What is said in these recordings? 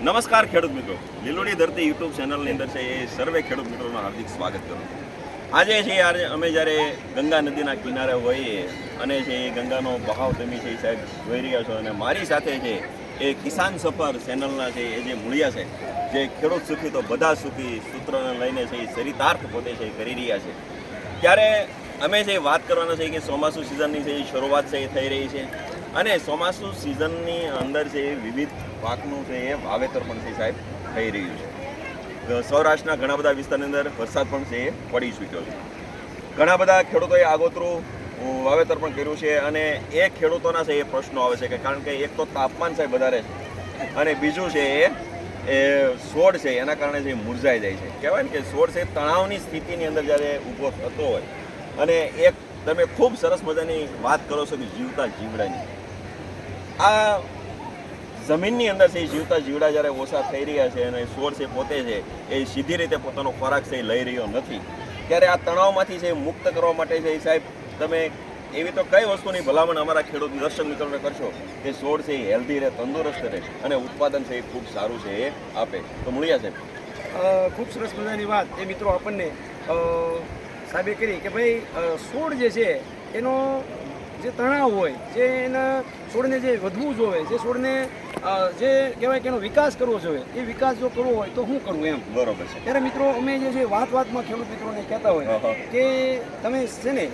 નમસ્કાર ખેડૂત મિત્રો, લીલોડી ધરતી યુટ્યુબ ચેનલની અંદર છે એ સર્વે ખેડૂત મિત્રોનું હાર્દિક સ્વાગત કરું. આજે છે અમે જ્યારે ગંગા નદીના કિનારે હોઈએ અને છે એ ગંગાનો બહાવ તમે છે એ સાહેબ જોઈ રહ્યા છો અને મારી સાથે છે એ કિસાન સફર ચેનલના છે એ જે મૂળિયા છે, જે ખેડૂત સુખી તો બધા સુખી સૂત્રને લઈને છે એ ચરિતાર્થ પોતે છે એ કરી રહ્યા છે. ત્યારે અમે જે વાત કરવાના છે કે ચોમાસું સિઝનની છે એ શરૂઆત છે એ થઈ રહી છે અને ચોમાસું સિઝનની અંદર છે એ વિવિધ પાકનું છે એ વાવેતર પણ છે સાહેબ થઈ રહ્યું છે. સૌરાષ્ટ્રના ઘણા બધા વિસ્તારની અંદર વરસાદ પણ છે એ પડી ચૂક્યો છે. ઘણા બધા ખેડૂતોએ આગોતરું વાવેતર પણ કર્યું છે અને એ ખેડૂતોના છે એ પ્રશ્નો આવે છે કે કારણ કે એક તો તાપમાન સાહેબ વધારે છે અને બીજું છે એ છોડ છે એના કારણે જે મુરઝાઈ જાય છે. કહેવાય ને કે છોડ છે તણાવની સ્થિતિની અંદર જ્યારે ઊભો થતો હોય અને એક તમે ખૂબ સરસ મજાની વાત કરો છો કે જીવતા જીવડાની, આ જમીનની અંદર છે એ જીવતા જીવડા જ્યારે ઓછા થઈ રહ્યા છે અને છોડ છે પોતે છે એ સીધી રીતે પોતાનો ખોરાક છે એ લઈ રહ્યો નથી, ત્યારે આ તણાવમાંથી છે મુક્ત કરવા માટે છે સાહેબ તમે એવી તો કઈ વસ્તુની ભલામણ અમારા ખેડૂત દર્શક મિત્રોને કરશો કે છોડ છે એ હેલ્ધી રહે, તંદુરસ્ત રહે અને ઉત્પાદન છે એ ખૂબ સારું છે એ આપે? તો મૂળિયા સાહેબ, ખૂબ સરસ મજાની વાત એ મિત્રો આપણને સાબિત કરી કે ભાઈ છોડ જે છે એનો જે તણાવ હોય, જે એના છોડને જે વધવું જોઈએ, જે છોડને જે કહેવાય કે એનો વિકાસ કરવો જોઈએ, એ વિકાસ જો કરવો હોય તો શું કરવું એમ. બરોબર છે. ત્યારે મિત્રો અમે જે છે વાતમાં ખેડૂત મિત્રોને કહેતા હોય કે તમે છે ને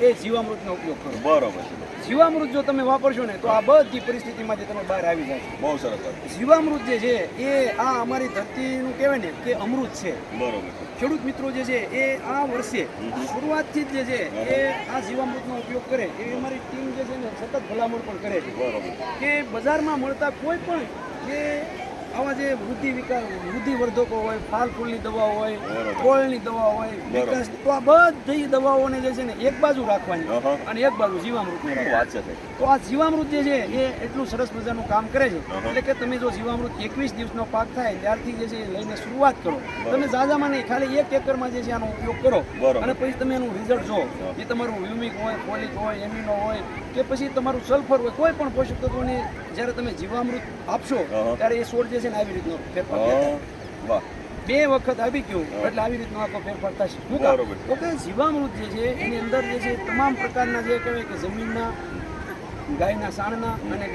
એ જીવામૃતનો ઉપયોગ કરો. બરોબર છે. જીવામૃત જો તમે વાપરશો ને તો આ બધી પરિસ્થિતિમાંથી તમે બહાર આવી જાય. બહુ સરસ. જીવામૃત જે છે એ આ અમારી ધરતીનું કહેવાય ને કે અમૃત છે. બરોબર. ખેડૂત મિત્રો જે છે એ આ વર્ષે શરૂઆતથી જ જે છે એ આ જીવામૃતનો ઉપયોગ કરે એવી અમારી ટીમ જે છે ને સતત ભલામણ પણ કરે છે. બરોબર. કે બજારમાં મળતા કોઈ પણ જે આવા જે વૃદ્ધિવર્ધકો હોય, ફાલ ફૂલની દવાઓ હોય, ફળની દવાઓ હોય, વિકાસ, તો આ બધી દવાઓને જે છે ને એક બાજુ રાખવાની અને એક બાજુ જીવામૃતને રાખવાની. તો આ જીવામૃત જે છે એ એટલું સરસ મજાનું કામ કરે છે. એટલે કે તમે જો જીવામૃત 21 દિવસનો પાક થાય ત્યારથી જે છે લઈને શરૂઆત કરો. તમે ઝાઝામાં નહીં, ખાલી 1 એકરમાં જે છે આનો ઉપયોગ કરો અને પછી તમે એનું રિઝલ્ટ જો. એ તમારું હ્યુમિક હોય, ફોલિક હોય, એમિનો હોય કે પછી તમારું સલ્ફર હોય, કોઈ પણ પોષક તત્વોને જ્યારે તમે જીવામૃત આપશો ત્યારે એ છોડ જે છે ને આવી રીતનો ફેરફાર થાય. 2 વખત આવી ગયું એટલે આવી રીતનો આખો ફેરફાર થશે. તો કે જીવામૃત જે છે એની અંદર જે છે તમામ પ્રકારના જે કહેવાય કે જમીનના, ગાયના સાણના અને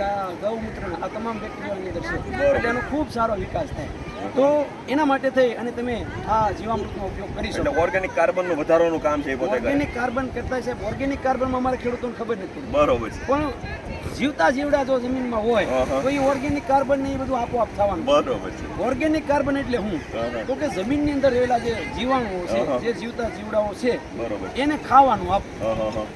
ગૌમૂત્રના આ તમામ બેક્ટેરિયાની અંદર છે એટલે એનો ખૂબ સારો વિકાસ થાય. તો એના માટે થઈ અને તમે આ જીવામૃતનો ઉપયોગ કરી શકો. ઓર્ગેનિક કાર્બનનું વધારવાનું કામ છે. ઓર્ગેનિક કાર્બન કરતા છે. ઓર્ગેનિક કાર્બનમાં અમારા ખેડૂતોને ખબર નથી. બરોબર છે. પણ જીવતા જીવડા જો જમીનમાં હોય તો એ ઓર્ગેનિક કાર્બન ને એ બધું આપોઆપ થવાનું. બરોબર છે. ઓર્ગેનિક કાર્બન એટલે હું તો કે જમીનની અંદર રહેલા જે જીવાણુઓ છે, જે જીવતા જીવડાઓ છે, એને ખાવાનું આપવું,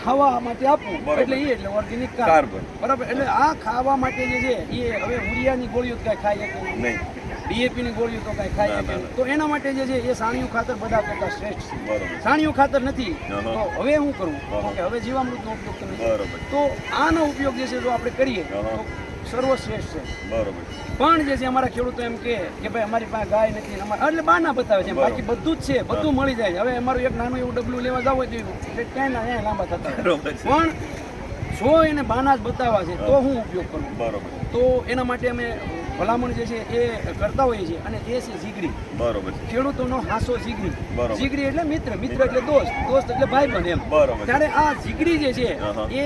ખાવા માટે આપવું એટલે એ એટલે ઓર્ગેનિક કાર્બન. બરાબર. એટલે આ ખાવા માટે જે છે એ હવે યુરિયાની ગોળીઓ કાંઈ ખાઈ શકે નહીં, ડીએપીની ગોળીઓ તો કાંઈ ખાઈ શકે નહીં. તો એના માટે જે છે એ સાણિયું ખાતર બધા કરતા શ્રેષ્ઠ છે. સાણિયું ખાતર નથી તો હવે શું કરવું? તો કે હવે જીવામૃતનો ઉપયોગ કરવો. તો આનો ઉપયોગ જે છે જો આપણે કરીએ તો સર્વશ્રેષ્ઠ છે. બરોબર. પણ જે છે અમારા ખેડૂતો એમ કે ભાઈ અમારી પાસે ગાય નથી, એટલે બાના બતાવે છે. બાકી બધું જ છે, બધું મળી જાય છે. હવે અમારું એક નાનું એવું ડબલું લેવા જાવ હોય તો ક્યાંય લાંબા થતા પણ જો એને બાના જ બતાવવા છે તો હું ઉપયોગ કરું. બરોબર. તો એના માટે અમે ભલામણ જે છે એ કરતા હોઈએ છીએ અને એ છે જીગરી. બરોબર. ખેડૂતોનો હાસો જીગરી. જીગરી એટલે મિત્ર, મિત્ર એટલે દોસ્ત, દોસ્ત એટલે ભાઈબંધ એમ. ત્યારે આ જીગરી જે છે એ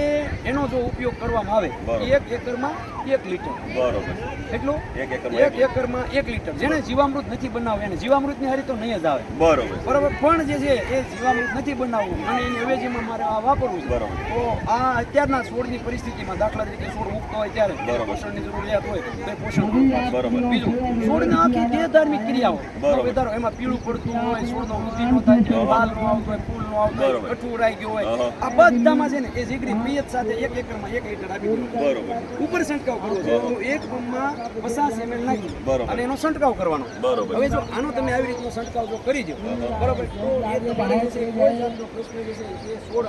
એનો જો ઉપયોગ કરવામાં આવે 1 એકરમાં 1 લીટર. બરોબર. એટલું 1 એકરમાં 1 લીટર. જેને જીવામૃત નથી બનાવવું એને જીવામૃતની હારી તો નહીં જ આવે. બરોબર. બરાબર. પણ જે છે એ જીવામૃત નથી બનાવવું અને એની અવેજીમાં મારે આ વાપરવું છે. તો આ અત્યારના છોડની પરિસ્થિતિમાં દાખલા તરીકે છોડ ઉગતો હોય ત્યારે પોષણની જરૂરિયાત હોય તો એ પોષણ. બરોબર. બીજું છોડને આખી દેહધાર્મિક ક્રિયા હોય. વધારો એમાં પીળું પડતું હોય, છોડનો વૃદ્ધિ નો થાય, પાલ નો આવતો હોય, ફૂલ નો આવતો હોય, કઠું રાઈ ગયું હોય, આ બધામાં છે ને એ જીગરી પિયત સાથે 1 એકરમાં 1 લીટર આપી દીધું. બરોબર. ઉપર છંટકાવ કરવો છે તો 1 પંપમાં 50 ml નાખી અને એનો છંટકાવ કરવાનો. બરોબર. હવે જો આનો તમે આવી રીતનો છંટકાવ જો કરી દો બરોબર તો એ તમારે જે છે કોઈ જાતનો પ્રશ્ન જે છે એ છોડ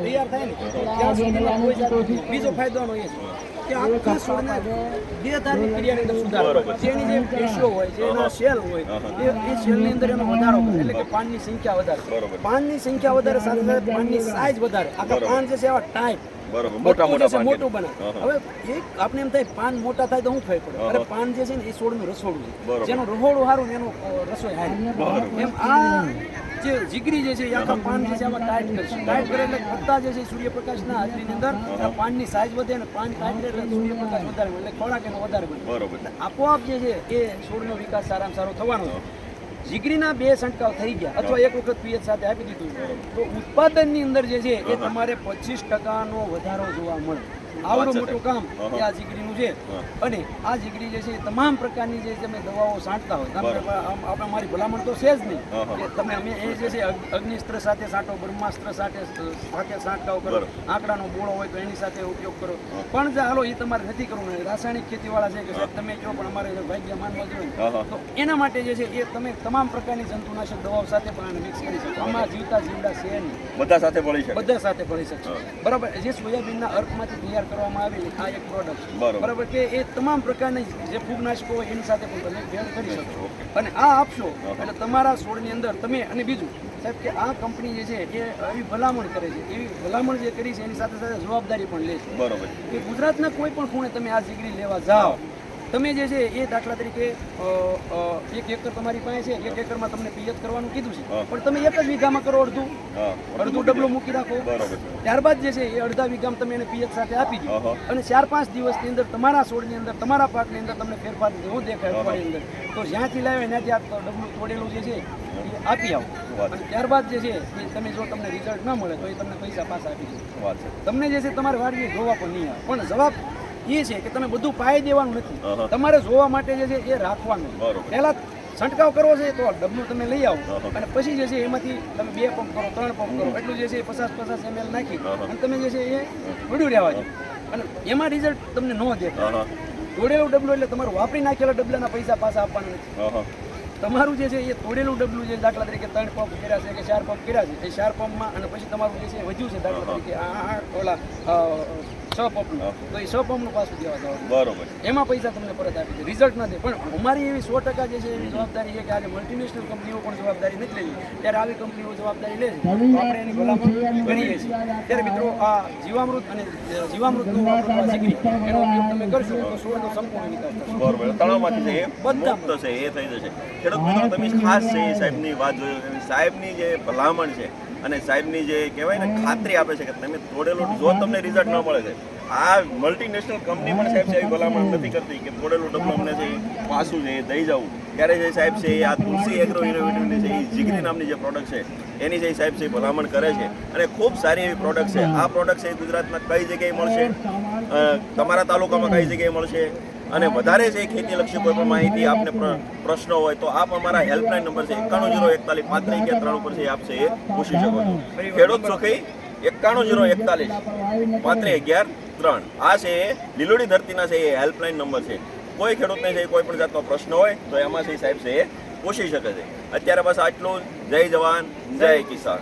તૈયાર થાય ને ત્યાં સુધીમાં કોઈ જાતનો બીજો ફાયદોનો એ છે કે આખા છોડને દેહધાર્મિક ક્રિયાની અંદર સુધારો. જેની જે પેશીઓ હોય, જેના સેલ હોય એ સેલની અંદર એનો વધારો કરે એટલે કે પાનની સંખ્યા વધારે. પાનની સંખ્યા વધારે સાથે સાથે પાનની સાઇઝ વધારે. આખા પાન જે છે એવા ટાઈટ બરોબર મોટા મોટું મોટા બને. પાન. હવે એક આપણે એમ થાય પાન મોટા થાય તો શું ફેર પડે? અરે પાન જે છે ને એ છોડનું રસોડું છે. બરોબર. જેનું રહોડું સારું ને એનું રસોઈ સારી. એમ આ જે જીગરી જે છે એ આખા પાન જે છે આમાં ટાઈટ કરશે. ટાઈટ કરે એટલે બધા જે છે સૂર્યપ્રકાશના હાજરીની અંદર આ પાનની સાઈઝ વધે અને પાન ટાઈટ રહે એટલે સૂર્યપ્રકાશ વધારે મળે, એટલે ખોરાક એનો વધારે બને. બરોબર. આપોઆપ જે છે એ છોડનો વિકાસ સારામાં સારો થવાનો છે. જીગરીના 2 છંટકાવ થઈ ગયા અથવા એક વખત પીએચ સાથે આપી દીધું તો ઉત્પાદનની અંદર જે છે એ તમારે 25% વધારો જોવા મળે. આવડું મોટું કામ એ આ જીગરીનું છે. અને આ જીગરી જે છે એ તમામ પ્રકારની જે તમે દવાઓ છાંટતા હોય, આપણે મારી ભલામણ તો છે જ નહીં કે તમે અમે એ જે છે અગ્નિસ્ત્ર સાથે છાંટો, બ્રહ્માસ્ત્ર સાથે છાંટકાવ કરો, આંકડાનો બોળો હોય તો એની સાથે ઉપયોગ કરો. પણ જે હાલો એ તમારે નથી કરવું, રાસાયણિક ખેતીવાળા છે કે સાહેબ તમે કહો પણ અમારે ભાગ્ય માનવા જોઈએ તો એના માટે જે છે એ તમે તમામ પ્રકારની જંતુનાશક દવાઓ સાથે પણ આને મિક્સ કરી શકો. આમાં જીવતા જીવડા છે નહીં, બધા સાથે ભળી શકે. બધા સાથે ભળી શકશે. બરાબર. જે સોયાબીનના અર્કમાંથી તૈયાર કરવામાં આવેલી આ એક પ્રોડક્ટ છે. બરોબર. બરાબર કે એ તમામ પ્રકારની જે ફૂગનાશકો હોય એની સાથે પણ તમે ભેળ કરી શકો અને આ આપશો એટલે તમારા છોડની અંદર તમે. અને બીજું સાહેબ કે આ કંપની જે છે એ એવી ભલામણ કરે છે, એવી ભલામણ જે કરી છે એની સાથે સાથે જવાબદારી પણ લે છે. બરોબર. કે ગુજરાતના કોઈ પણ ખૂણે તમે આ જીગરી લેવા જાઓ તમે જે છે એ દાખલા તરીકે 1 એકર તમારી પાસે છે, 1 એકરમાં તમને પિયત કરવાનું કીધું છે પણ તમે 1 જ વીઘામાં કરો, અડધું ડબલું મૂકી રાખો. ત્યારબાદ જે છે એ અડધા વીઘામાં તમે એને પિયત સાથે આપી દો અને 4-5 દિવસની અંદર તમારા છોડની અંદર તમારા પાકની અંદર તમને ફેરફાર જેવો દેખાય અઠવાડિયાની અંદર તો જ્યાંથી લાવે ત્યાંથી આ ડબલું તોડેલું જે છે એ આપી આવો. અને ત્યારબાદ જે છે એ તમે જો તમને રિઝલ્ટ ના મળે તો એ તમને પૈસા પાછા આપી દે. તમને જે છે તમારે વાડીએ જોવા પણ નહીં આવે. પણ જવાબ એ છે કે તમે બધું પાઈ દેવાનું નથી, તમારે જોવા માટે જે છે એ રાખવાનું. પહેલા છંટકાવ કરવો છે તો ડબલું તમે લઈ આવો અને પછી જે છે એમાંથી તમે 2 પંપ કરો, 3 પંપ કરો, એટલું જે છે 50-50 ml નાખી અને તમે જે છે એ વડ્યું રહેવા દો અને એમાં રિઝલ્ટ તમને ન દેખાય. તોડેલું ડબલું એટલે તમારું વાપરી નાખેલા ડબલાના પૈસા પાછા આપવાના નથી. તમારું જે છે એ તોડેલું ડબલું જે દાખલા તરીકે 3 પંપ કર્યા છે કે 4 પંપ કર્યા છે એ 4 પંપમાં અને પછી તમારું જે છે વધ્યું છે દાખલા તરીકે આ ઓલા 6 પંપનું તો એ 6 પંપનું પાછું દેવા જવાનું. બરોબર. એમાં પૈસા તમને પરત આપી દે, રિઝલ્ટ ન દે. પણ અમારી એવી 100% જે છે એવી જવાબદારી છે કે આજે મલ્ટીનેશનલ કંપનીઓ પણ જવાબદારી નથી લેવી, ત્યારે આવી કંપનીઓ જવાબદારી લે છે તો આપણે એની ભલામણ કરીએ છીએ. ત્યારે મિત્રો આ જીવામૃત અને જીવામૃતનું વાપરવા જીગરી એનો ઉપયોગ તમે કરશો તો છોડનો સંપૂર્ણ વિકાસ થશે. બરોબર. તળાવમાંથી છે એ મુક્ત છે એ થઈ જશે. ખેડૂત મિત્રો તમે ખાસ છે એ સાહેબની વાત જોયો, સાહેબની જે ભલામણ છે અને સાહેબની જે કહેવાય ને ખાતરી આપે છે કે તમે તોડેલું જો તમને રિઝલ્ટ ન મળે છે, આ મલ્ટીનેશનલ કંપની પણ સાહેબ છે એવી ભલામણ નથી કરતી કે તોડેલું ડબલું અમને છે એ પાછું છે એ દઈ જવું. ત્યારે જે સાહેબ છે એ આ તુલસી એગ્રો ઇનોવેટિવની છે એ જીગરી નામની જે પ્રોડક્ટ છે એની જે સાહેબ છે એ ભલામણ કરે છે અને ખૂબ સારી એવી પ્રોડક્ટ છે. આ પ્રોડક્ટ છે એ ગુજરાતમાં કઈ જગ્યાએ મળશે, તમારા તાલુકામાં કઈ જગ્યાએ મળશે અને વધારે છે ખેતીલક્ષી કોઈ પણ માહિતી આપને પ્રશ્નો હોય તો આપ અમારા હેલ્પલાઇન નંબર છે 91014553 ઉપર છે આપ છે એ પૂછી શકો છો. ખેડૂત સુખી 91014553. આ છે એ લીલોડી ધરતીના છે એ હેલ્પલાઇન નંબર છે. કોઈ ખેડૂતને છે કોઈ પણ જાતનો પ્રશ્ન હોય તો એમાં છે સાહેબ છે એ પૂછી શકે છે. અત્યારે બસ આટલું. જય જવાન જય કિસાન.